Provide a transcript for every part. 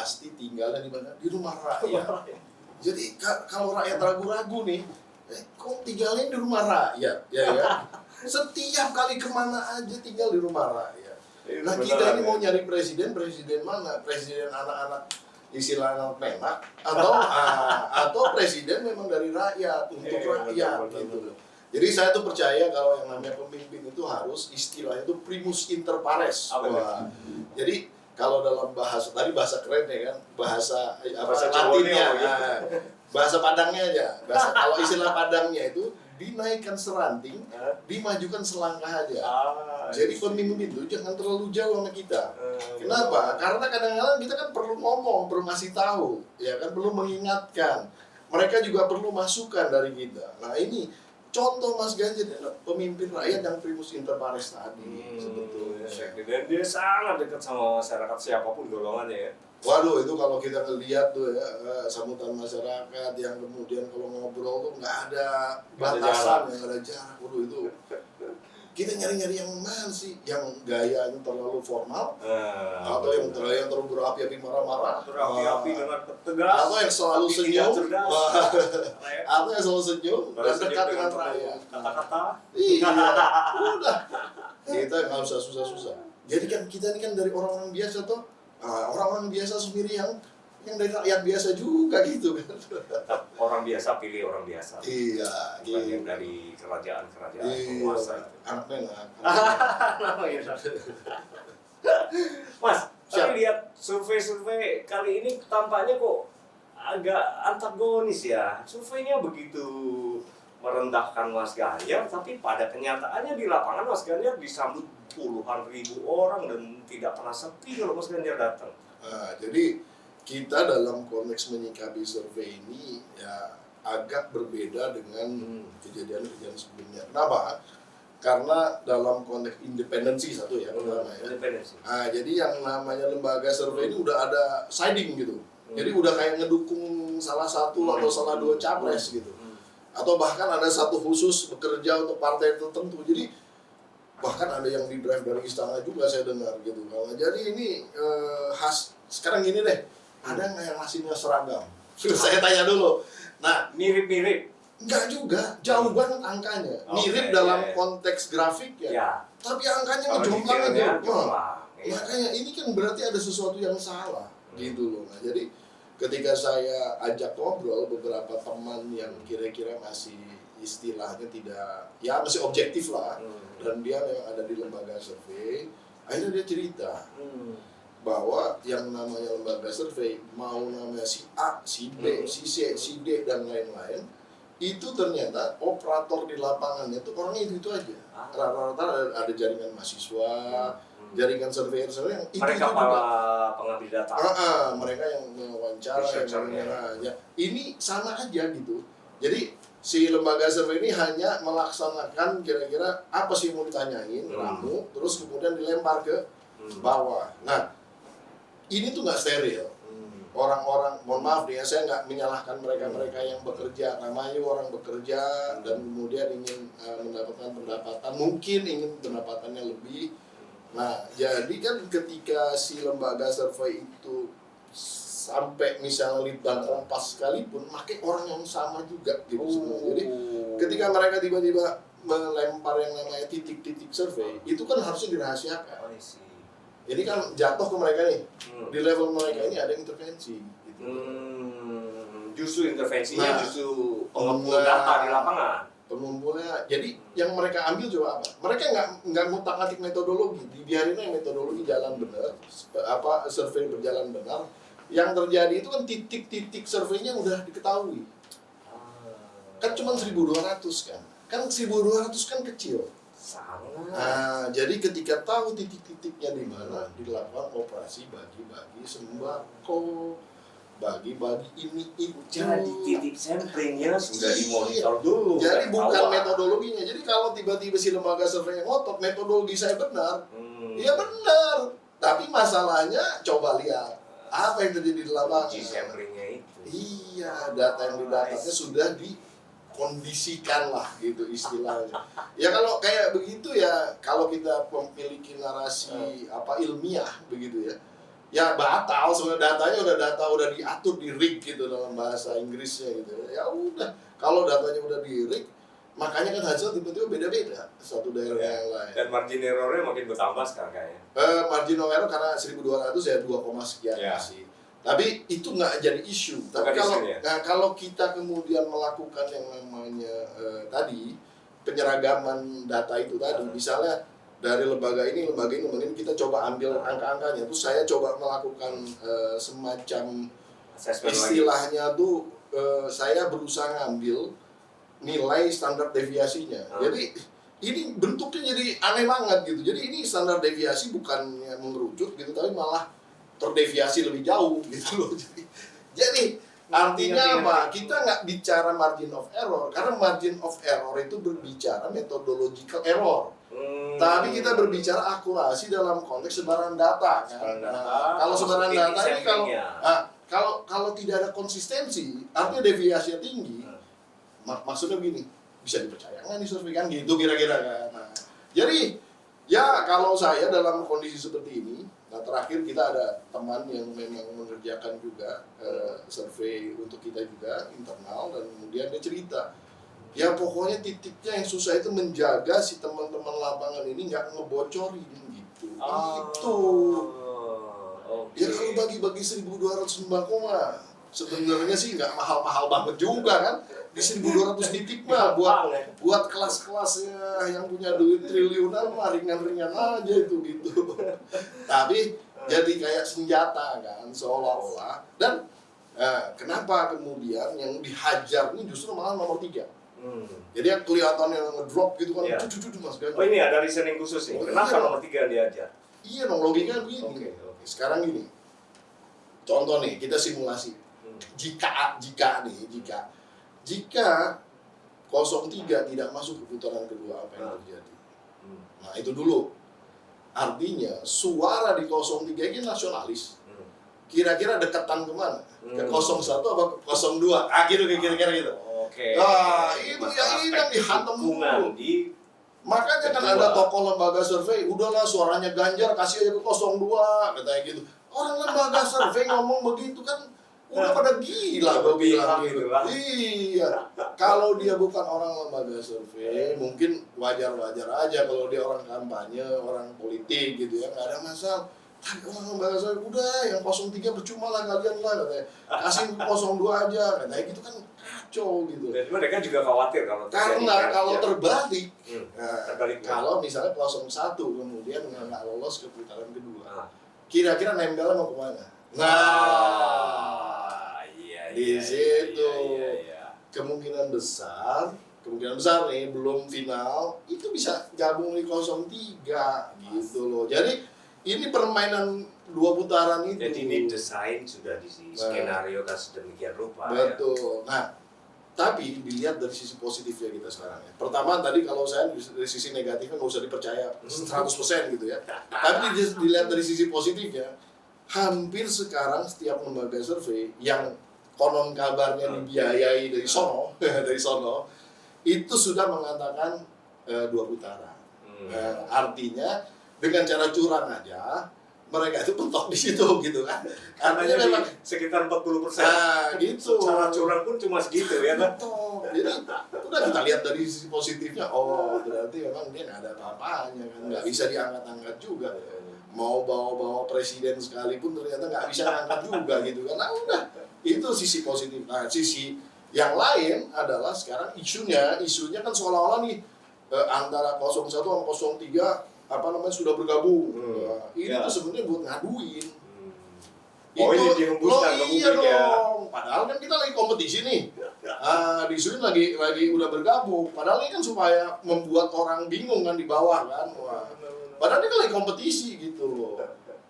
pasti tinggalnya di mana? Di rumah rakyat. Jadi kalau rakyat ragu-ragu nih, kok tinggalnya di rumah rakyat, ya. Setiap kali kemana aja tinggal di rumah rakyat. Nah kita ini mau nyari presiden mana? Presiden anak-anak istilah anak penak atau presiden memang dari rakyat untuk rakyat gitu. Jadi saya tuh percaya kalau yang namanya pemimpin itu harus istilahnya itu primus inter pares. Jadi kalau dalam bahasa keren ya kan, bahasa Latinnya, bahasa Padangnya aja. Kalau istilah Padangnya itu dinaikkan seranting, dimajukan selangkah aja. Jadi pemimpin itu jangan terlalu jauh sama kita. Kenapa? Karena kadang-kadang kita kan perlu ngomong, perlu ngasih tahu, ya kan, perlu mengingatkan. Mereka juga perlu masukan dari kita. Nah ini contoh Mas Ganjar, pemimpin rakyat yang primus inter pares tadi sebetulnya. Dan dia sangat dekat sama masyarakat siapapun golongannya ya. Waduh, itu kalau kita ngelihat tuh ya, sambutan masyarakat yang kemudian kalau ngobrol tuh nggak ada batasan, nggak ada jarak. Waduh, itu kita nyari-nyari yang mana sih? Yang gayanya terlalu formal, atau yang terlalu berapi-api marah-marah, berapi-api dengan tegas, atau yang selalu senyum, atau yang selalu senyum dan dekat dengan rakyat. Kata-kata. Iya, udah. Kita nggak usah susah-susah. Jadi kan kita ini kan dari orang-orang biasa tuh. Orang-orang biasa sendiri yang dari rakyat biasa juga gitu kan. Orang biasa pilih orang biasa. Iya, bukan yang dari kerajaan-kerajaan penguasa. Anak menak. Mas, tapi lihat survei-survei kali ini tampaknya kok agak antagonis ya. Surveinya begitu merendahkan Mas Ganjar, tapi pada kenyataannya di lapangan Mas Ganjar disambut puluhan ribu orang dan tidak pernah sepi kalau Mas Ganjar datang. Jadi kita dalam konteks menyikapi survei ini ya agak berbeda dengan kejadian-kejadian sebelumnya. Kenapa? Karena dalam konteks independensi satu ya pertama ya. Independensi. Jadi yang namanya lembaga survei ini udah ada siding gitu. Jadi udah kayak ngedukung salah satu atau salah dua capres gitu. Atau bahkan ada satu khusus bekerja untuk partai tertentu. Jadi bahkan ada yang di drive dari istana juga saya dengar gitu. Jadi ini khas sekarang gini deh, ada nggak yang ngasihnya seragam? Saya tanya dulu. Nah, mirip-mirip. Enggak juga, jauh banget angkanya. Mirip dalam konteks grafik ya. Tapi angkanya ngejomplang aja. Makanya ini kan berarti ada sesuatu yang salah gitu loh. Nah, jadi ketika saya ajak ngobrol beberapa teman yang kira-kira masih istilahnya tidak, ya masih objektif lah, dan dia memang ada di lembaga survei, akhirnya dia cerita bahwa yang namanya lembaga survei, mau namanya si A, si B, si C, si D, dan lain-lain, itu ternyata operator di lapangannya itu orangnya itu aja. Rata-rata ada jaringan mahasiswa, jaringan surveyor yang itu mereka juga. Para pengambil data. Mereka yang mewawancara, ya. Ini sama aja gitu. Jadi si lembaga survei ini hanya melaksanakan kira-kira apa sih yang mau ditanyain, ramu, terus kemudian dilempar ke bawah. Nah, ini tuh nggak steril. Orang-orang, mohon maaf nih ya, saya nggak menyalahkan mereka-mereka yang bekerja, namanya orang bekerja dan kemudian ingin mendapatkan pendapatan, mungkin ingin pendapatannya lebih. Nah, jadi kan ketika si lembaga survei itu sampai misalnya Litbang Kompas sekalipun, pakai orang yang sama juga gitu semua. Jadi ketika mereka tiba-tiba melempar yang namanya titik-titik survei, itu kan harusnya dirahasiakan. Ini kan jatuh ke mereka nih, di level mereka ini ada intervensi gitu. Justru intervensinya justru pengumpul data di lapangan. Pengumpulnya, jadi yang mereka ambil coba apa? Mereka nggak ngutak-ngatik metodologi, dibiarin aja metodologi jalan benar, survei berjalan benar. Yang terjadi itu kan titik-titik surveinya udah diketahui. Kan cuma 1.200 kan 1.200 kan kecil. Nah, jadi ketika tahu titik-titiknya di mana, dilakukan operasi bagi-bagi sembako, bagi-bagi ini itu. Jadi titik samplingnya sudah dimonitor dulu. Jadi bukan metodologinya. Jadi kalau tiba-tiba si lembaga survei ngotot metodologi saya benar, ya benar. Tapi masalahnya coba lihat apa yang terjadi di lapangan. Uji samplingnya itu. Iya, data yang didatanya sudah dikondisikan lah gitu istilahnya. Ya kalau kayak begitu ya, kalau kita memiliki narasi ilmiah begitu ya, ya batal, sebenarnya datanya udah diatur di rig gitu dalam bahasa Inggrisnya gitu. Ya udah, kalau datanya udah di rig, makanya kan hasil tiba-tiba beda-beda satu daerah yang lain. Dan margin errornya makin bertambah sekarang kayaknya. Margin of error karena 1.200 ya 2, sekian sih. Tapi itu nggak jadi isu. Tapi kalau kita kemudian melakukan yang namanya tadi penyeragaman data itu tadi, misalnya dari lembaga ini kita coba ambil angka-angkanya, terus saya coba melakukan semacam istilahnya tuh saya berusaha ngambil nilai standar deviasinya. Jadi ini bentuknya jadi aneh banget gitu. Jadi ini standar deviasi bukannya mengerucut gitu, tapi malah terdeviasi lebih jauh gitu loh. Jadi artinya apa? Kita nggak bicara margin of error, karena margin of error itu berbicara methodological error. Tapi kita berbicara akurasi dalam konteks sebaran data kan. Kalau sebaran data ini kalau tidak ada konsistensi, artinya deviasinya tinggi. Maksudnya begini, bisa dipercaya nggak nih survei kan gitu kira-kira kan. Nah, jadi ya kalau saya dalam kondisi seperti ini, nah terakhir kita ada teman yang memang mengerjakan juga survei untuk kita juga internal, dan kemudian dia cerita, ya pokoknya titiknya yang susah itu menjaga si teman-teman lapangan ini nggak ngebocorin gitu. Itu. Ya kalau bagi-bagi 1.200 sembako mah sebenarnya sih nggak mahal-mahal banget juga kan. Di 1.200 titik mah buat kelas-kelasnya yang punya duit triliunan mah ringan-ringan aja itu gitu. Tapi jadi kayak senjata kan seolah-olah. Dan kenapa kemudian yang dihajar ini justru malah nomor 3. Jadi yang kelihatannya ngedrop gitu kan, cucu Mas Ganjar. Oh ini ada reasoning khusus nih, kenapa nomor 3 diajar? Iya dong, logikanya begini. Sekarang gini, contoh nih, kita simulasi. Jika 03 tidak masuk ke putaran kedua, apa yang terjadi? Nah itu dulu. Artinya suara di 03 ini nasionalis. Kira-kira dekatan kemana? Ke 01 apa ke 02? Gitu kira-kira gitu. Nah itu yang dihantam dulu. Makanya kan ada tokoh lembaga survei, udahlah suaranya Ganjar kasih aja ke 02, katanya gitu. Orang lembaga survei ngomong begitu kan udah pada gila gue bilang gitu. Iya. Kalau dia bukan orang lembaga survei, mungkin wajar-wajar aja kalau dia orang kampanye, orang politik gitu ya, nggak ada masalah. Tapi orang lembaga survei udah yang 03 percuma lah kalian lah katanya. Kasih 02 aja katanya gitu kan kacau gitu. Dan mereka juga khawatir kalau karena kalau terbalik, kalau misalnya 01 kemudian nggak lolos ke putaran kedua, kira-kira nempelnya mau kemana? Di situ kemungkinan besar nih belum final itu bisa gabung di 03 gitu loh. Jadi ini permainan 2 putaran itu. Jadi ini desain sudah di skenario sedemikian rupa. Betul. Nah, tapi dilihat dari sisi positifnya kita sekarang ya. Pertama tadi kalau saya dari sisi negatifnya nggak usah dipercaya 100% gitu ya. Tapi dilihat dari sisi positifnya, hampir sekarang setiap lembaga survei yang konon kabarnya dibiayai dari sono, itu sudah mengatakan 2 putaran. Artinya dengan cara curang aja mereka itu pentok di situ gitu kan. Artinya memang sekitar 40%. Nah, gitu. Cara curang pun cuma segitu ya kan. Jadi udah kita lihat dari sisi positifnya, oh berarti memang dia nggak ada apa-apanya kan, nggak bisa diangkat-angkat juga. Mau bawa-bawa presiden sekalipun ternyata nggak bisa angkat juga gitu kan. Nah udah, itu sisi positif. Nah sisi yang lain adalah sekarang isunya kan seolah-olah nih antara 01 sama 03 sudah bergabung. Ini tuh sebenarnya buat ngaduin. Ini dihembuskan ke publik ya. Padahal kan kita lagi kompetisi nih. Disuin lagi udah bergabung. Padahal ini kan supaya membuat orang bingung kan di bawah kan. Padahal ini kan lagi kompetisi gitu loh.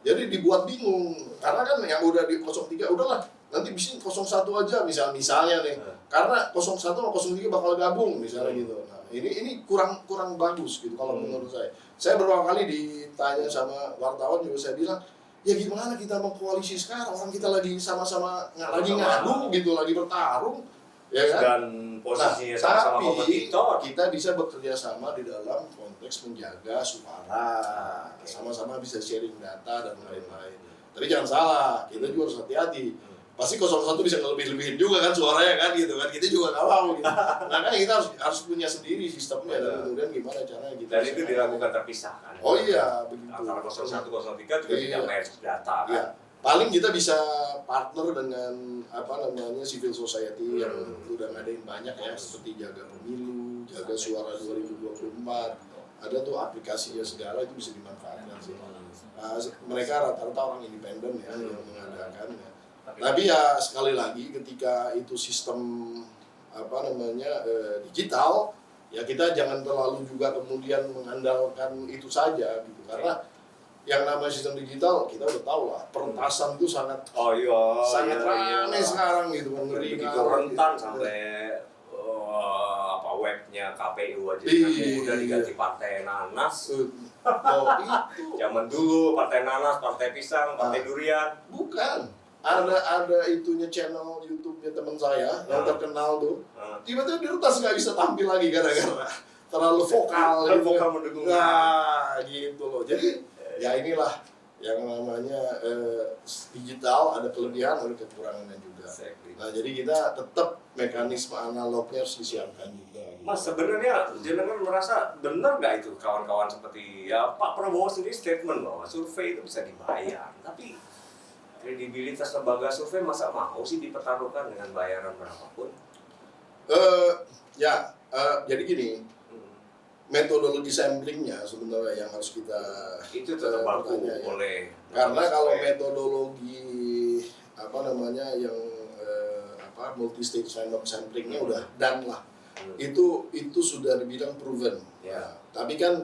Jadi dibuat bingung. Karena kan yang udah di 03 udahlah nanti bisin 01 aja misalnya nih. Karena 01 sama 03 bakal gabung misalnya gitu. Nah, ini kurang bagus gitu kalau menurut saya. Saya beberapa kali ditanya sama wartawan juga saya bilang, ya gimana kita mau koalisi sekarang, orang kita lagi sama-sama lagi ngadu gitu, lagi bertarung, ya kan? Dan posisinya sama-sama kompetitor. Kita bisa bekerja sama di dalam konteks menjaga suara, sama-sama bisa sharing data dan lain-lain. Tapi jangan salah, kita juga harus hati-hati. Pasti 01 bisa ngelebih-lebihin juga kan suaranya kan gitu kan. Kita juga nggak mau gitu. Makanya kita harus punya sendiri sistemnya dan kemudian gimana caranya kita. Dan itu dilakukan terpisah kan. Oh iya, begitu. Antara 01 03 juga tidak merge data kan. Iya. Paling kita bisa partner dengan civil society yang udah ngadain banyak ya, seperti Jaga Pemilu, Jaga Suara 2024. Ada tuh aplikasinya segala, itu bisa dimanfaatkan sih. Mereka rata-rata orang independen ya yang mengadakannya. Tapi ya sekali lagi ketika itu sistem digital, ya kita jangan terlalu juga kemudian mengandalkan itu saja gitu. Karena yang namanya sistem digital kita udah tahu lah, peretasan itu sangat ramai sekarang gitu, begitu rentan gitu. Sampai webnya KPU aja udah diganti Partai Nanas. Itu zaman dulu Partai Nanas, Partai Pisang, Partai Durian. Bukan. Ada itunya channel YouTube-nya teman saya yang terkenal tuh. Tiba-tiba diretas nggak bisa tampil lagi gara-gara terlalu vokal. Vokal mendukung. Nah, gitu loh. Jadi ya inilah yang namanya digital, ada kelebihan, ada kekurangannya juga. Nah, jadi kita tetap mekanisme analognya harus disiapkan juga. Mas, sebenarnya jenengan merasa benar nggak itu kawan-kawan seperti ya Pak Prabowo sendiri statement bahwa survei itu bisa dibayar, tapi kredibilitas lembaga survei masa mau sih dipertaruhkan dengan bayaran berapapun? Jadi gini, metodologi samplingnya sebenarnya yang harus kita itu tetap baku boleh. Karena kalau metodologi yang multi stage random samplingnya udah done lah. Itu sudah dibilang proven. Ya. Tapi kan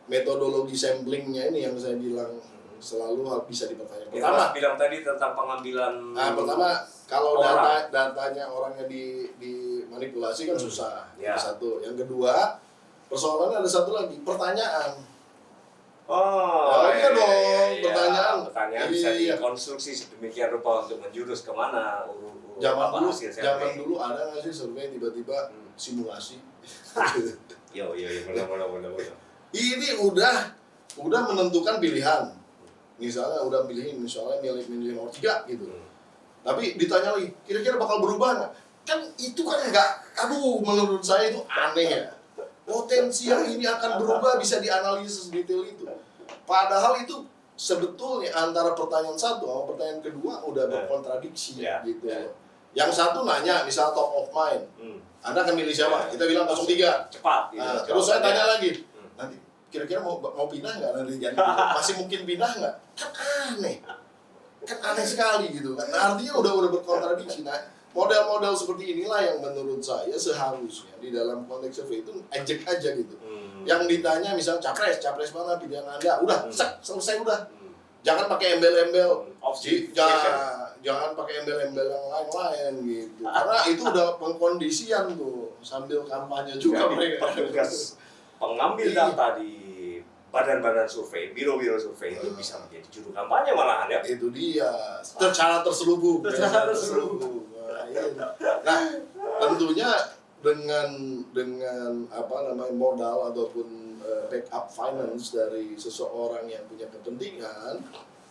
metodologi samplingnya ini yang saya bilang selalu bisa dipertanyakan. Pertama bilang tadi tentang pengambilan. Pertama kalau datanya orangnya dimanipulasi kan susah. Ya. Satu. Yang kedua, persoalannya ada satu lagi, pertanyaan. Iya dong, pertanyaan. Pertanyaan bisa dikonstruksi sedemikian rupa untuk menjurus kemana Zaman dulu ada nggak sih survei tiba-tiba simulasi? Yo, benar. Ini udah menentukan pilihan. Misalnya milih nomor 3 gitu. Tapi ditanya lagi, kira-kira bakal berubah nggak? Kan itu kan menurut saya itu aneh ya. Potensi yang ini akan berubah bisa dianalisis sedetail itu. Padahal itu sebetulnya antara pertanyaan satu sama pertanyaan kedua udah berkontradiksi gitu. Yang satu nanya, misal top of mind, Anda akan milih siapa? Kita bilang 03. Cepat. Terus saya tanya lagi, nanti kira-kira mau pindah nggak nanti? Masih mungkin pindah nggak? Kan aneh sekali gitu kan. Nah, artinya udah berkontradiksi. Nah, model-model seperti inilah yang menurut saya seharusnya di dalam konteks survei itu ejek aja gitu. Yang ditanya misal capres mana pilihan Anda? Udah, selesai udah. Jangan pakai embel-embel. Jangan pakai embel-embel yang lain-lain gitu. Karena itu udah pengkondisian tuh sambil kampanye juga mereka. Petugas pengambil data di badan-badan survei, biro-biro survei itu bisa menjadi juru kampanye malahan ya. Itu dia. Secara terselubung. Nah, tentunya dengan modal ataupun backup finance dari seseorang yang punya kepentingan,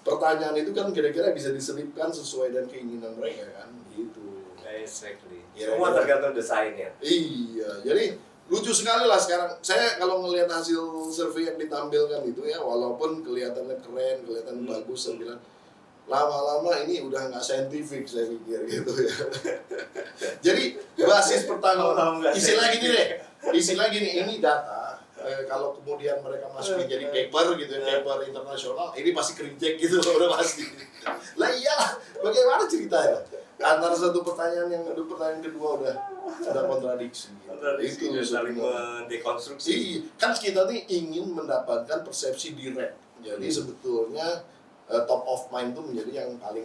pertanyaan itu kan kira-kira bisa diselipkan sesuai dengan keinginan mereka kan, gitu. Exactly. Semua tergantung desainnya. Iya, jadi lucu sekali lah sekarang. Saya kalau ngelihat hasil survei yang ditampilkan itu ya, walaupun kelihatannya keren, kelihatannya bagus, saya bilang lama-lama ini udah nggak saintifik saya pikir gitu ya. Jadi basis pertama istilah gini ini data. Kalau kemudian mereka masukin jadi paper gitu ya, paper internasional, ini pasti kritik gitu udah pasti. Lah iyalah, bagaimana ceritanya? Antara satu pertanyaan yang pertanyaan kedua udah kontradiksi. Itu saling mendekonstruksi. Kan kita nih ingin mendapatkan persepsi direct. Jadi sebetulnya top of mind itu menjadi yang paling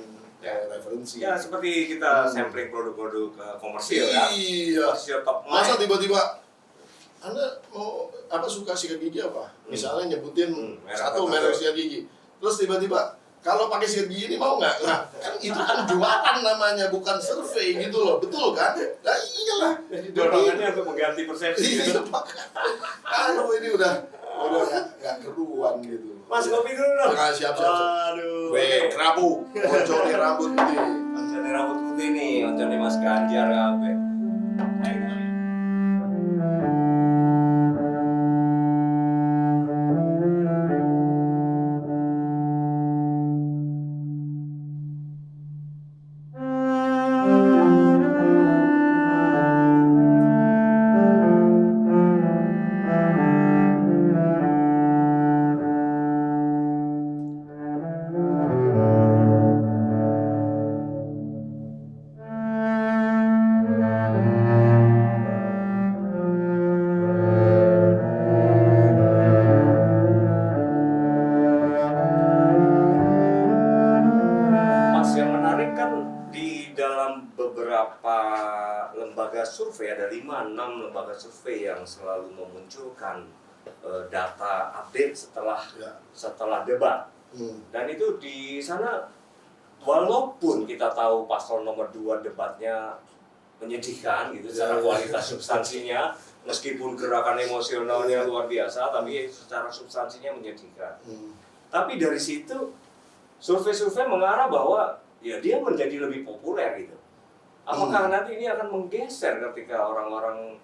referensi. Ya seperti kita sampling produk-produk komersil ya. Iya. Top mind. Masa tiba-tiba Anda mau suka sikat gigi apa? Misalnya nyebutin satu merek sikat gigi. Terus tiba-tiba kalau pakai sikat gigi ini mau nggak? Nah, kan itu kan jualan namanya, bukan survei gitu loh, betul kan? Nah iyalah. Dorongannya untuk mengganti persepsi. Iya, ini udah nggak keruan gitu. Mas kopi dulu dong. Nah, siap-siap. Aduh. Kerabu, oncone rambut putih. Oncone rambut putih nih, oncone Mas Ganjar kabeh. Mas, yang menarik kan di dalam beberapa lembaga survei, ada 5-6 lembaga survei yang selalu memunculkan data update setelah debat. Dan itu di sana, walaupun kita tahu paslon nomor 2 debatnya menyedihkan gitu secara kualitas substansinya, meskipun gerakan emosionalnya luar biasa, tapi secara substansinya menyedihkan. Tapi dari situ survei-survei mengarah bahwa ya dia menjadi lebih populer gitu. Apakah nanti ini akan menggeser ketika orang-orang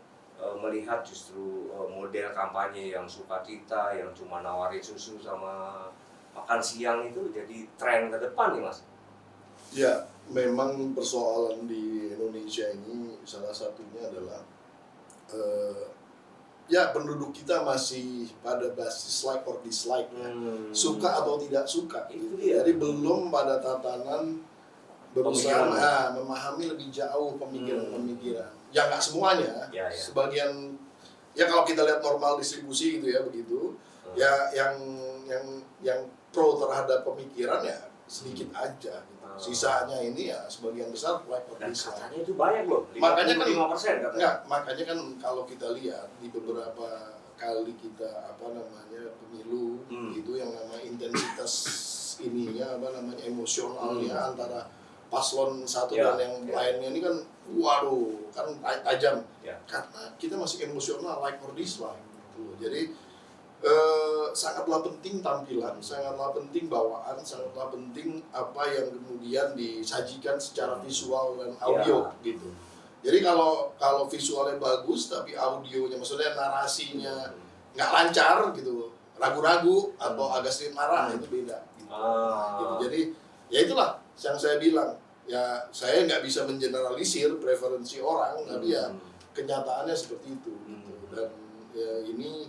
melihat justru model kampanye yang sukacita, yang cuma nawarin susu sama makan siang itu jadi tren ke depan nih, Mas? Ya, memang persoalan di Indonesia ini salah satunya adalah ya penduduk kita masih pada basis like or dislike, suka atau tidak suka. Itu dia. Jadi belum pada tatanan berusaha memahami lebih jauh pemikiran-pemikiran. Ya nggak semuanya, ya. Sebagian ya kalau kita lihat normal distribusi gitu ya begitu. Ya yang pro terhadap pemikiran ya sedikit aja. Gitu. Sisanya ini ya sebagian besar like or dislike. Katanya itu banyak loh, 55% Makanya kan katanya. enggak, makanya kan kalau kita lihat di beberapa kali kita pemilu itu yang namanya intensitas ininya emosionalnya antara paslon satu dan yang lainnya ini kan waduh kan tajam karena kita masih emosional like or dislike gitu. Jadi sangatlah penting tampilan, sangatlah penting bawaan, sangatlah penting apa yang kemudian disajikan secara visual dan audio gitu. Jadi kalau visualnya bagus tapi audionya maksudnya narasinya nggak lancar gitu, ragu-ragu atau agak sedikit marah itu beda gitu. Jadi ya itulah yang saya bilang, ya saya nggak bisa mengeneralisir preferensi orang, tapi ya kenyataannya seperti itu gitu. Dan ya ini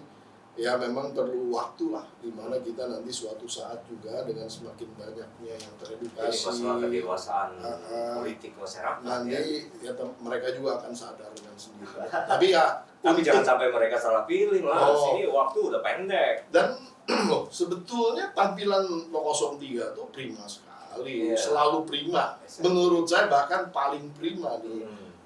ya memang perlu waktu lah, dimana kita nanti suatu saat juga dengan semakin banyaknya yang teredukasi, masalah kedewasaan politik masyarakat nanti ya mereka juga akan sadar dengan sendiri. Tapi jangan sampai mereka salah pilih, Mas. Ini waktu udah pendek. Dan sebetulnya tampilan 03 tuh prima sekali, selalu prima. Menurut saya bahkan paling prima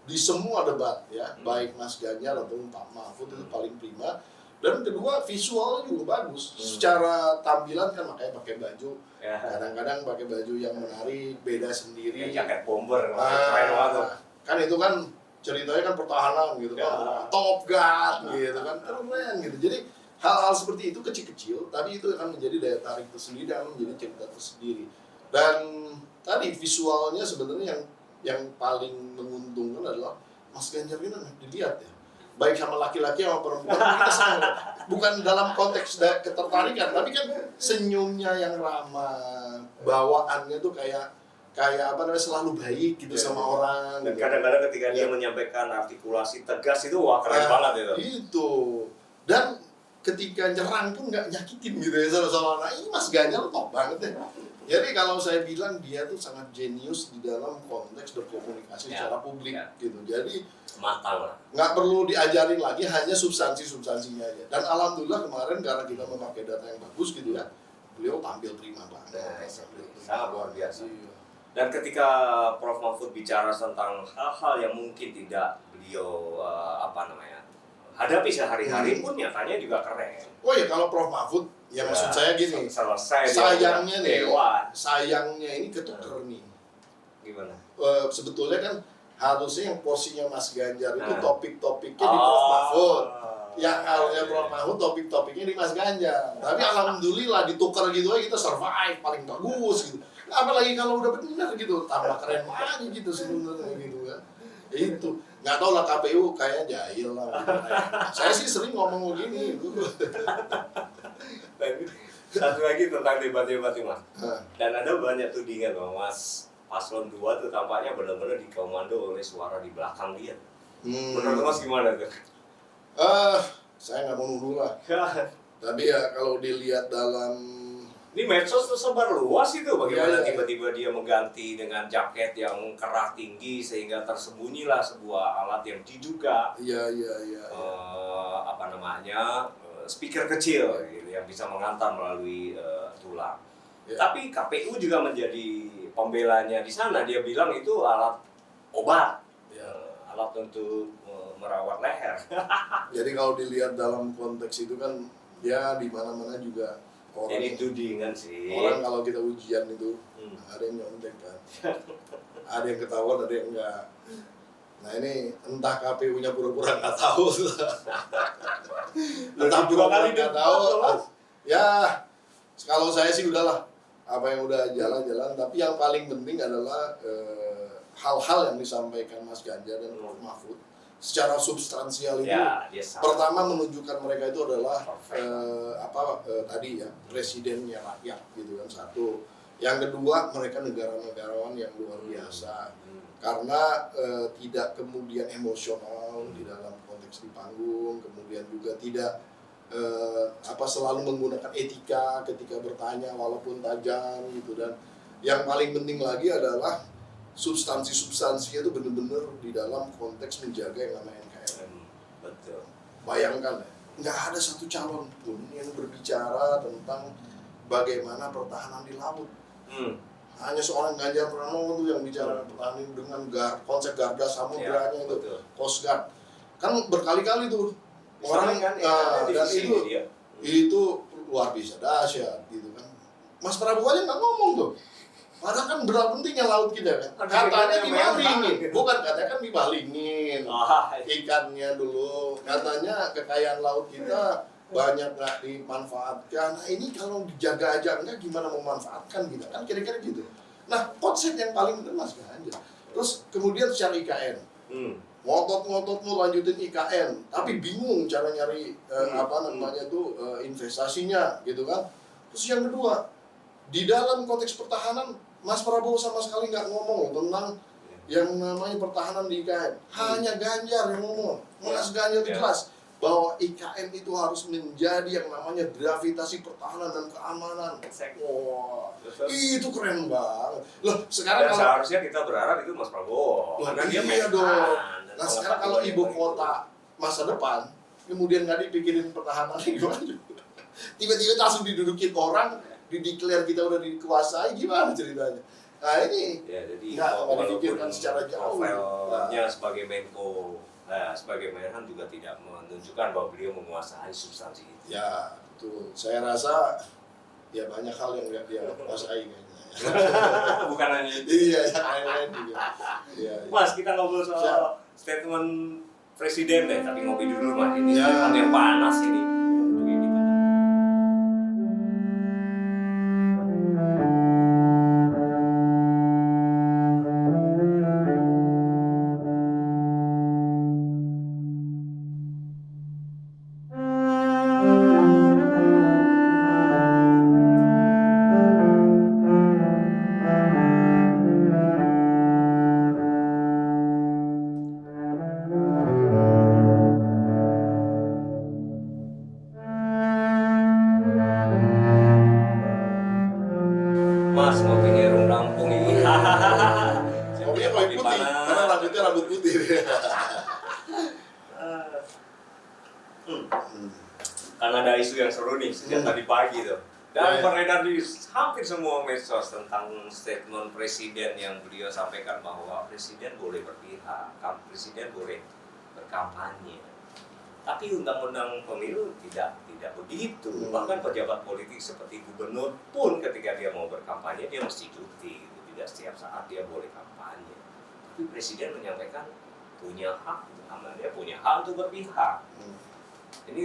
di semua debat ya, baik Mas Ganjar atau Pak Mahfud itu paling prima. Dan kedua visualnya juga bagus. Secara tampilan kan makanya pakai baju, kadang-kadang pakai baju yang menarik, beda sendiri. Jaket bomber, keren banget. Kan itu kan ceritanya kan pertahanan gitu kan, Top Gun gitu kan, keren gitu. Jadi hal-hal seperti itu kecil-kecil, tapi itu akan menjadi daya tarik tersendiri dan menjadi cerita tersendiri. Dan tadi visualnya sebenarnya yang paling menguntungkan adalah Mas Ganjar ini dilihat ya, baik sama laki-laki sama perempuan kita senang. Bukan dalam konteks ketertarikan, tapi kan senyumnya yang ramah, bawaannya tuh kayak selalu baik gitu sama orang. Dan gitu. kadang-kadang ketika dia menyampaikan artikulasi tegas itu wah keren banget itu. Itu. Dan ketika nyerang pun nggak nyakitin gitu ya sama anak. Ini Mas Ganjar top banget ya. Jadi kalau saya bilang dia tuh sangat jenius di dalam konteks berkomunikasi secara publik gitu. Jadi matang lah. Nggak perlu diajarin lagi, hanya substansinya aja. Dan alhamdulillah kemarin karena kita memakai data yang bagus gitu ya, beliau tampil prima banget. Sangat luar biasa. Dan ketika Prof. Mahfud bicara tentang hal-hal yang mungkin tidak beliau hadapi sehari-hari pun nyatanya juga keren. Oh ya kalau Prof. Mahfud, ya maksud saya gini, sayangnya ini ketuker nih. Gimana? Sebetulnya kan harusnya yang porsinya Mas Ganjar itu topik-topiknya di Prof. Mahfud. Yang channelnya Prof Mahfud, topik-topiknya di Mas Ganjar. Tapi alhamdulillah ditukar gitu aja kita survive paling bagus gitu. Apalagi kalau udah benar gitu, tambah keren lagi gitu sebenarnya gitu kan. Ya itu, nggak tahu lah KPU kayak jahil lah. Gitu. Saya sih sering ngomong begini gitu. Satu lagi tentang debat-debat itu Mas. Dan ada banyak tudingan bahwa Mas Paslon 2 tuh tampaknya benar-benar dikomando oleh suara di belakang dia. Menurut Mas gimana tuh? Saya nggak mau nuduh lah. Tapi ya kalau dilihat dalam Ini medsos tersebar luas itu bagaimana Iya. tiba-tiba dia mengganti dengan jaket yang kerah tinggi sehingga tersembunyilah sebuah alat yang diduga apa namanya speaker kecil gitu, yang bisa mengantar melalui tulang. Ya. Tapi KPU juga menjadi pembelanya di sana. Dia bilang itu alat obat, alat untuk merawat leher. Jadi kalau dilihat dalam konteks itu kan ya di mana-mana juga orang. Jadi tudingan sih. Orang kalau kita ujian itu ada yang nyontek kan. Ada yang ketahuan, ada yang enggak. Nah ini entah KPU-nya pura-pura nggak tahu. Entah pura-pura nggak tahu. Ya kalau saya sih udahlah. Apa yang udah jalan-jalan. Tapi yang paling penting adalah hal-hal yang disampaikan Mas Ganjar dan Prof Mahfud secara substansial itu. Ya, Pertama menunjukkan mereka itu adalah tadi ya presidennya rakyat gitu kan, satu. Yang kedua mereka negarawan yang luar biasa karena tidak kemudian emosional di dalam konteks di panggung, kemudian juga tidak selalu menggunakan etika ketika bertanya walaupun tajam gitu. Dan yang paling penting lagi adalah substansinya itu benar-benar di dalam konteks menjaga yang namanya NKRI. Betul. Bayangkan ya, nggak ada satu calon pun yang berbicara tentang bagaimana pertahanan di laut. Hanya seorang Ganjar Pranowo tuh yang bicara pertahanan dengan konsep garda samudranya itu, Coast Guard. Kan berkali-kali tuh orang kan, dan itu luar biasa dahsyat gitu kan. Mas Prabowo aja nggak ngomong tuh. Padahal kan berapa pentingnya laut kita kan. Katanya dimalingin, bukan katanya kan dimalingin ikannya dulu. Katanya kekayaan laut kita banyak nggak dimanfaatkan. Nah ini kalau dijaga aja enggak gimana memanfaatkan kita kan kira-kira gitu. Nah konsep yang paling penting Mas Ganjar. Terus kemudian secara IKN, ngotot mau lanjutin IKN, tapi bingung cara nyari investasinya gitu kan. Terus yang kedua di dalam konteks pertahanan Mas Prabowo sama sekali nggak ngomong tentang yang namanya pertahanan di IKN. Hanya Ganjar yang ngomong. Mas Ganjar jelas bahwa IKN itu harus menjadi yang namanya gravitasi pertahanan dan keamanan. Wah, itu keren banget. Loh, sekarang kalau seharusnya kita berharap itu Mas Prabowo. Karena dia dong. Nah sekarang kalau ibu kota masa depan, kemudian nggak dipikirin pertahanan gimana? Tiba-tiba langsung didudukin orang, dideklar kita udah dikuasai, gimana ceritanya? Nah ini nggak dipikirkan secara jauh. Profilnya sebagai Menko, sebagai Menhan juga tidak menunjukkan bahwa beliau menguasai substansi itu. Ya, betul. Saya rasa ya banyak hal yang nggak dia kuasai kayaknya. Bukan hanya itu. Iya, yang lain-lain juga. Ya. Mas, kita ngobrol soal statement presiden deh, tapi ngopi dulu Mas. Ini statement yang panas ini. Mas, ngopinya Irung Lampung ini. Kopinya kopi putih, karena rambutnya rambut putih. Kan ada isu yang seru nih sejak tadi pagi tuh. Dan beredar di hampir semua medsos tentang statement presiden yang beliau sampaikan bahwa presiden boleh berpihak, presiden boleh berkampanye. Tapi undang-undang pemilu tidak begitu. Bahkan pejabat politik seperti gubernur pun ketika dia mau berkampanye dia mesti cuti. Tidak setiap saat dia boleh kampanye. Tapi presiden menyampaikan punya hak, dia punya hak untuk berpihak. Ini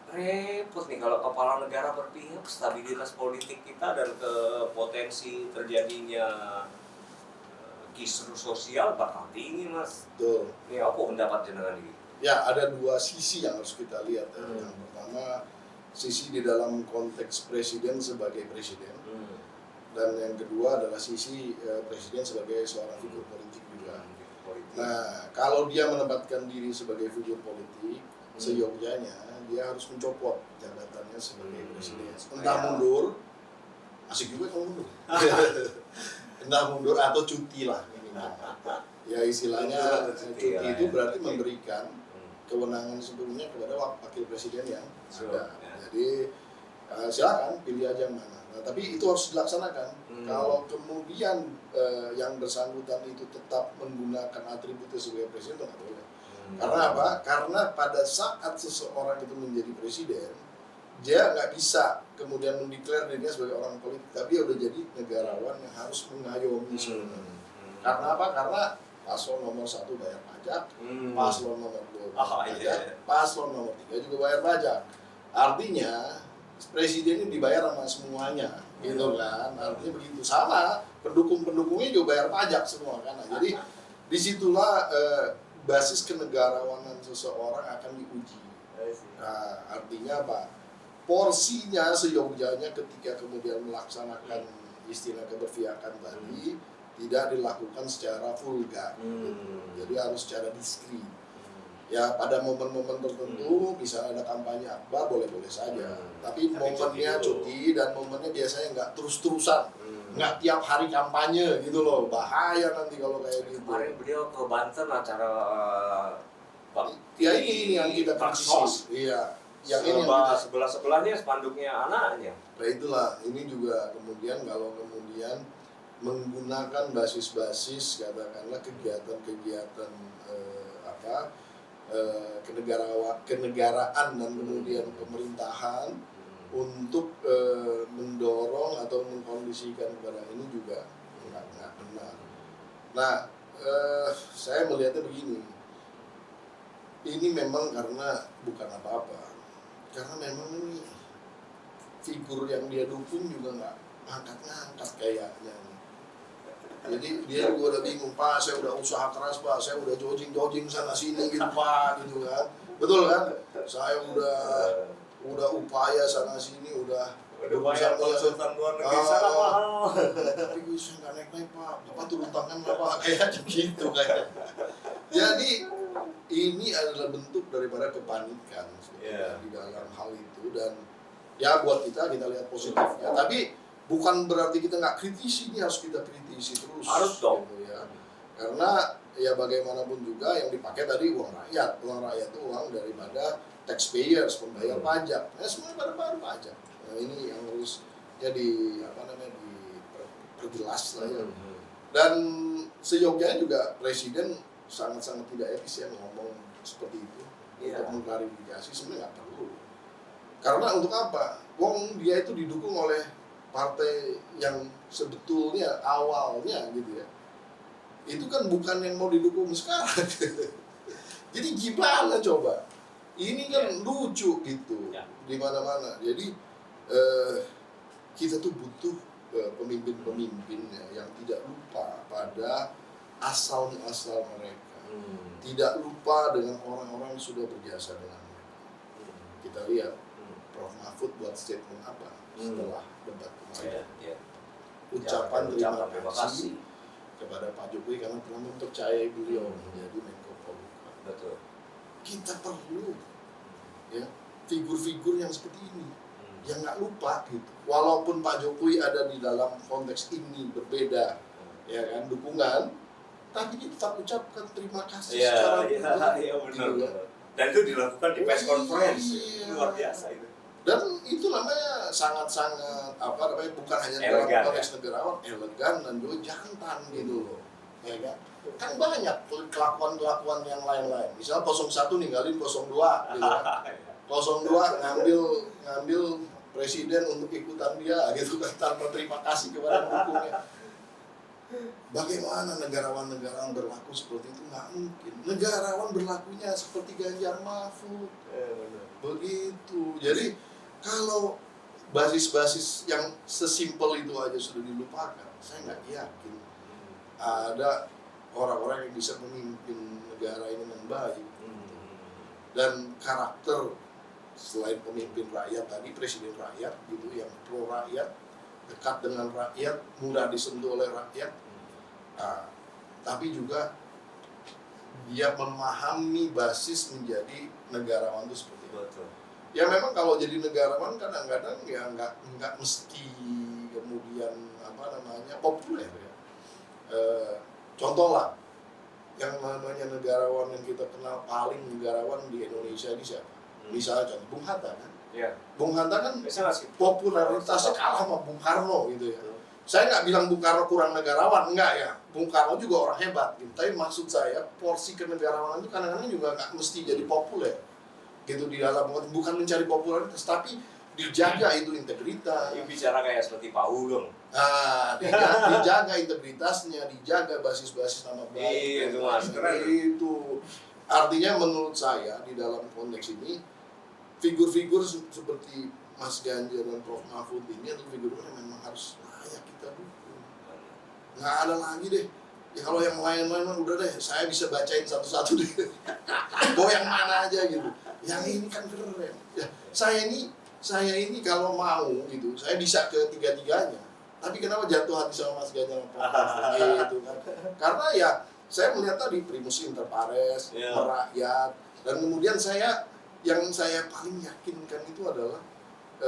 repot nih kalau kepala negara berpihak, stabilitas politik kita dan ke potensi terjadinya kisru sosial bakal tinggi, Mas. Betul. Ini apa pendapat jenengan ini? Ya, ada dua sisi yang harus kita lihat. Yang pertama, sisi di dalam konteks presiden sebagai presiden. Dan yang kedua adalah sisi presiden sebagai seorang figur politik juga. Nah, kalau dia menempatkan diri sebagai figur politik, seyogyanya dia harus mencopot jabatannya sebagai presiden. Entah mundur, asik juga kalau mundur. Entah mundur atau cuti lah. Ya istilahnya cuti itu berarti memberikan kewenangan sebelumnya kepada wakil presiden yang ada. Jadi silakan pilih aja yang mana. Nah, tapi itu harus dilaksanakan. Kalau kemudian yang bersangkutan itu tetap menggunakan atributnya sebagai presiden, itu nggak boleh. Karena apa? Karena pada saat seseorang itu menjadi presiden, dia nggak bisa kemudian mendeklar dirinya sebagai orang politik, tapi dia udah jadi negarawan yang harus mengayomi semuanya. Karena apa? Karena paslon nomor 1 bayar pajak, paslon nomor 2 bayar pajak, paslon nomor 3 juga bayar pajak. Artinya presiden ini dibayar sama semuanya, gitu kan? Artinya begitu. Sama pendukung-pendukungnya juga bayar pajak semua kan. Nah, jadi disitulah basis kenegarawanan seseorang akan diuji. Nah, artinya apa? Porsinya seyogyanya ketika kemudian melaksanakan istilah keberpihakan tadi tidak dilakukan secara vulgar, jadi harus secara diskret. Ya pada momen-momen tertentu, misalnya ada kampanye akbar, boleh-boleh saja. Tapi momennya cuti dan momennya biasanya nggak terus-terusan, nggak tiap hari kampanye gitu loh, bahaya nanti kalau kayak gitu. Kemarin beliau ke Banten acara ya ini yang kita kritisi. Iya. Yang ini sebelah-sebelahnya spanduknya anaknya. Nah itulah, ini juga kemudian kalau kemudian menggunakan basis-basis katakanlah kegiatan-kegiatan kenegaraan dan kemudian pemerintahan untuk mendorong atau mengkondisikan kepada ini juga nggak benar. Nah, saya melihatnya begini, ini memang karena bukan apa-apa, karena memang ini figur yang dia dukung juga nggak ngangkat-ngangkat kayaknya. Jadi dia juga udah bingung, Pak, saya udah usaha keras, Pak, saya udah jogging sana sini gitu, Pak, gitu kan. Betul kan? Saya udah upaya sana sini, udah bayar konsultan luar negeri sana mahal. Tapi gue nggak naik-naik, Pak. Bapak turun tangan lah, Pak, kayak gitu kayak. Jadi ini adalah bentuk daripada kepanikan di dalam hal itu, dan ya buat kita lihat positifnya. Tapi bukan berarti kita nggak kritisi, ini harus kita kritisi terus. Harus dong. Gitu ya. Karena ya bagaimanapun juga yang dipakai tadi uang rakyat itu uang daripada taxpayers, pembayar pajak. Semua pada bayar pajak. Nah ini yang harus jadi diperjelas lah ya. Dan seyogyanya juga presiden sangat-sangat tidak etis ya ngomong seperti itu untuk mengklarifikasi, sebenarnya nggak perlu. Karena untuk apa? Wong dia itu didukung oleh partai yang sebetulnya awalnya gitu ya, itu kan bukan yang mau didukung sekarang. Jadi gimana coba? Ini kan lucu gitu di mana-mana. Jadi kita tuh butuh pemimpin-pemimpinnya yang tidak lupa pada asal-muasal mereka, tidak lupa dengan orang-orang yang sudah berjasa dengan mereka. Kita lihat Prof. Mahfud buat statement apa setelah debat kemarin. Ucapan terima kasih kepada Pak Jokowi karena telah mempercayai beliau menjadi Menko Polhukam. Betul. Kita perlu ya figur-figur yang seperti ini, yang nggak lupa gitu. Walaupun Pak Jokowi ada di dalam konteks ini berbeda, ya kan, dukungan, tapi dia tetap ucapkan terima kasih secara benar. Gitu, ya. Dan itu dilakukan di press conference, luar biasa itu. Dan itu namanya sangat-sangat bukan hanya dalam konteks negarawan, elegan dan juga jantan gitu loh, ya kan? Kan banyak kelakuan-kelakuan yang lain-lain. Misalnya 01 ninggalin 02 gitu kan. 02 ngambil presiden untuk ikutan dia gitu kan, tanpa terima kasih kepada pendukungnya. Bagaimana negarawan-negarawan berlaku seperti itu? Nggak mungkin. Negarawan berlakunya seperti Ganjar Mahfud. begitu. Jadi kalau basis-basis yang sesimpel itu aja sudah dilupakan, saya nggak yakin ada orang-orang yang bisa memimpin negara ini dengan baik. Dan karakter selain pemimpin rakyat tadi, presiden rakyat gitu, yang pro rakyat, dekat dengan rakyat, mudah disentuh oleh rakyat, tapi juga dia memahami basis menjadi negarawan itu seperti itu. Betul. Ya memang kalau jadi negarawan kadang-kadang ya nggak mesti kemudian populer ya. Contoh lah, yang namanya negarawan yang kita kenal paling negarawan di Indonesia ini siapa? Misalnya contoh Bung Hatta kan. Ya. Bung Hatta kan popularitasnya kalah sama Bung Karno gitu ya. Saya nggak bilang Bung Karno kurang negarawan, enggak ya. Bung Karno juga orang hebat gitu. Tapi maksud saya porsi kenegarawanan itu kadang-kadang juga nggak mesti jadi populer gitu di dalam, bukan mencari popularitas tapi dijaga itu integritas. Ini bicara kayak seperti Pak Ulung. Dijaga integritasnya, dijaga basis-basis nama baik. Iya, itu Mas, keren. Itu artinya menurut saya di dalam konteks ini figur-figur seperti Mas Ganjar dan Prof Mahfud ini atau figur-figur yang memang harus layak kita dukung. Nggak ada lagi deh. Ya kalau yang lain-lain udah deh, saya bisa bacain satu-satu deh. Mau yang mana aja gitu. Yang ini kan keren. Ya, saya ini kalau mau gitu, saya bisa ke tiga-tiganya. Tapi kenapa jatuh hati sama Mas Ganjar gitu kan? Karena ya saya melihat tadi primus inter pares, merakyat, dan kemudian yang saya paling yakinkan itu adalah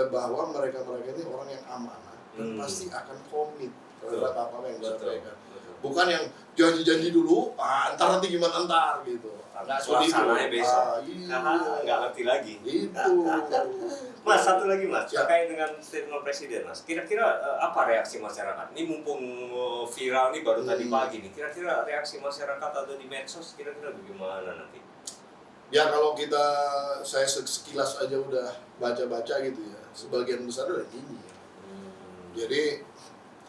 bahwa mereka ini orang yang amanah dan pasti akan komit terhadap apa yang disampaikan. Bukan yang janji-janji dulu, ntar nanti gimana ntar gitu. Suasananya besok. Karena nggak ngerti lagi. Itu. Mas, satu lagi Mas, Ya. terkait dengan statement Presiden Mas. Kira-kira apa reaksi masyarakat? Ini mumpung viral nih baru tadi pagi nih. Kira-kira reaksi masyarakat atau di medsos kira-kira bagaimana nanti? Ya kalau saya sekilas aja udah baca-baca gitu ya, sebagian besar udah ini. Jadi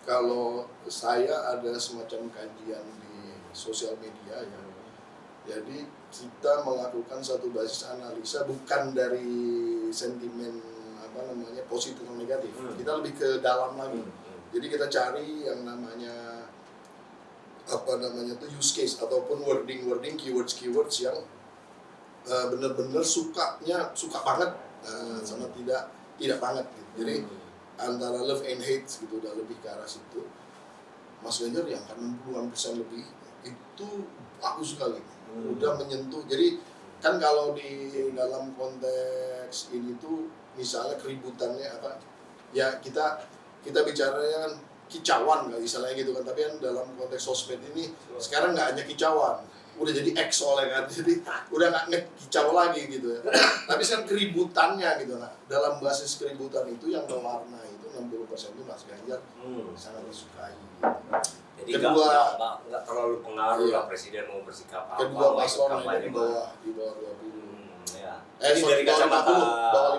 kalau saya ada semacam kajian di sosial media ya, jadi kita melakukan satu basis analisa bukan dari sentimen positif atau negatif, kita lebih ke dalam lagi. Jadi kita cari yang namanya use case ataupun wording keywords yang benar-benar suka banget sama tidak banget gitu. Jadi antara love and hate gitu, udah lebih ke arah situ. Mas Ganjar yang kan 60% lebih itu bagus sekali, udah menyentuh. Jadi kan kalau di dalam konteks ini tuh misalnya keributannya ya kita bicaranya kan kicauan nggak istilahnya gitu kan, tapi kan dalam konteks sosmed ini sekarang nggak hanya kicauan, udah jadi X soalnya kan, jadi udah nggak ngekicau lagi gitu ya. Tapi sekarang keributannya gitu, nah dalam basis keributan itu yang berwarna itu 60% itu Mas Ganjar sangat disukai gitu. Jadi nggak terlalu pengaruh lah Presiden mau bersikap apa. Kedua paslon di bawah 20. Ya. Ini dari kacamata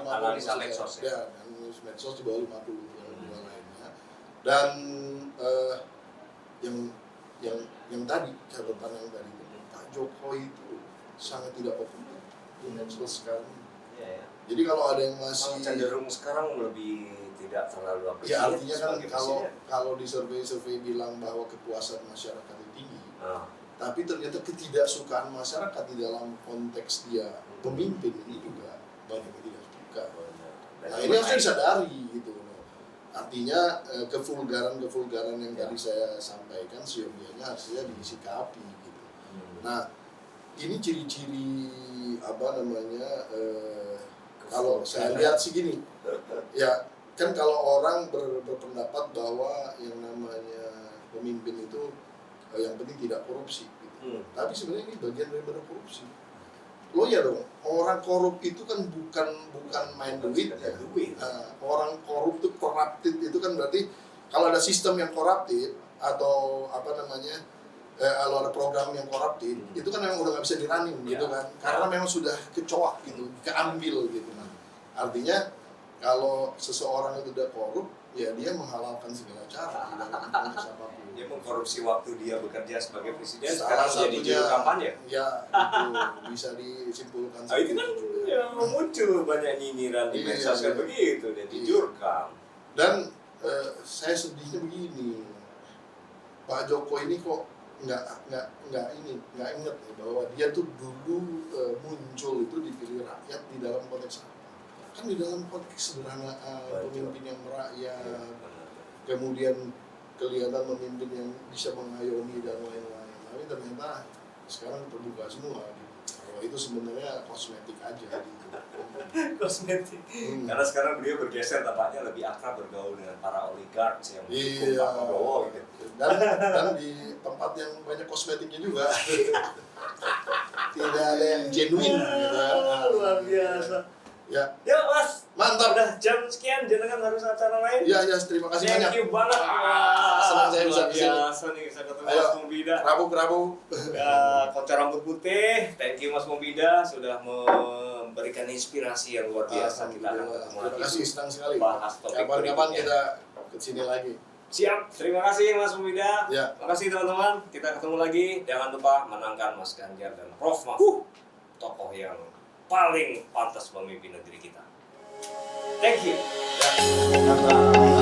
analisa medsos ya. Analisa medsos di bawah 50 dua lainnya. Dan yang tadi catatan yang tadi itu Pak Jokowi itu sangat tidak populer di medsos sekarang. Ya. Jadi kalau ada yang masih cenderung sekarang lebih tidak terlalu apresiasi. Ya artinya kan kalau di survei bilang bahwa kepuasan masyarakat itu tinggi, tapi ternyata ketidaksukaan masyarakat di dalam konteks dia pemimpin ini juga banyak yang tidak suka. Nah ini harusnya disadari gitu. Artinya kevulgaran yang tadi saya sampaikan siogianya harusnya disikapi gitu. Nah ini ciri-ciri kalau saya lihat sih gini ya. Kan kalau orang berpendapat bahwa yang namanya pemimpin itu yang penting tidak korupsi gitu. Tapi sebenarnya ini bagian daripada korupsi. Lo ya dong, orang korup itu kan bukan main duit ya. Nah, orang korup itu corrupted itu kan berarti kalau ada sistem yang corrupted atau kalau ada program yang corrupted itu kan memang udah nggak bisa dirunning gitu kan. Karena memang sudah kecoak gitu, keambil gitu. Nah, artinya kalau seseorang itu udah korup, ya dia menghalalkan segala cara di dalam konteks apapun. Dia mengkorupsi waktu dia bekerja sebagai presiden, Salah sekarang jadi satunya, juru kampanye. Ya, itu bisa disimpulkan. Nah, itu kan yang muncul banyak nyinyiran di medsos kan begitu, dia dijurkam. Dan saya sedihnya begini, Pak Jokowi ini kok nggak inget ya, bahwa dia tuh dulu muncul itu dipilih rakyat di dalam konteks apa? Kan di dalam konteks sederhanaan, pemimpin yang merakyat, kemudian kelihatan pemimpin yang bisa mengayomi dan lain-lain. Tapi ternyata sekarang terbuka semua. Kalau itu sebenarnya kosmetik aja gitu. Kosmetik. Karena sekarang beliau bergeser tampaknya lebih akrab bergaul dengan para oligark yang mendukung Pak Prabowo gitu. Dan di tempat yang banyak kosmetiknya juga. Tidak ada yang genuine gitu. Luar biasa. Ya. Ya Mas, mantap. Udah jam sekian, jenengan harus acara lain. Ya, terima kasih banyak. Thank you banget. Senang saya bisa kesini. Biasa nih, bisa ketemu Mas Mombida. Kerabu. Konco rambut putih. Thank you Mas Mombida sudah memberikan inspirasi yang luar biasa. Kita akan ketemu lagi. Terima kasih, senang sekali. Bahas topik kapan-kapan kita kesini lagi. Siap, terima kasih Mas Mombida. Ya. Terima kasih teman-teman. Kita ketemu lagi. Jangan lupa menangkan Mas Ganjar dan Prof Mahfud, tokoh yang paling pantas memimpin negeri kita. Thank you. Ya.